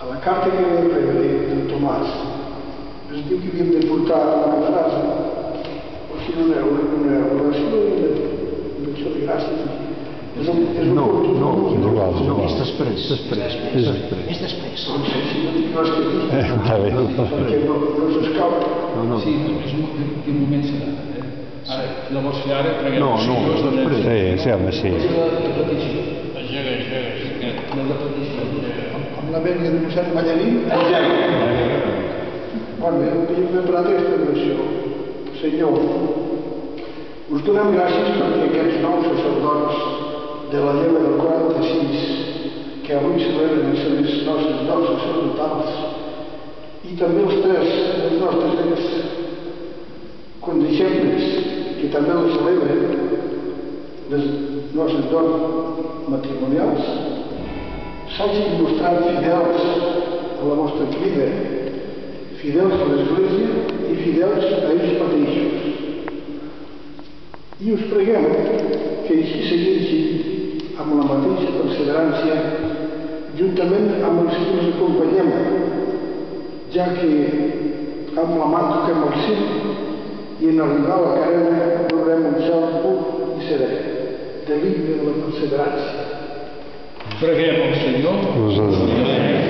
A la carta que vam rebre del Tomàs es diu que havíem de portar una frase, o sigui, una oració d'acció de gràcies. No, és després. És després. Doncs si no dic res que dir, perquè no s'escau. Sí, quin moment serà? Ara, la vols fer ara? No, després. Sí, home, sí. La repetició. La repetició. Amb la vènia de mossèn Ballarín, engega. Bon, bé, hem preparat aquesta oració. Senyor, us donem gràcies perquè aquests nous sacerdots de la lleva del 46 que avui celebren les nostres dos sacerdotals i també els tres dels nostres condeixebles que també els celebren les nostres dones matrimonials s'hagin mostrat fidels a la vostra crida, fidels a l'Església i fidels a ells mateixos. I us preguem que així segueixi amb la mateixa perseverança juntament amb els que us acompanyem, ja que amb la mà toquem el cim i en arribar a la carena veurem un cel pur i serè, de l'himne de la perseverança. Preguem al Senyor.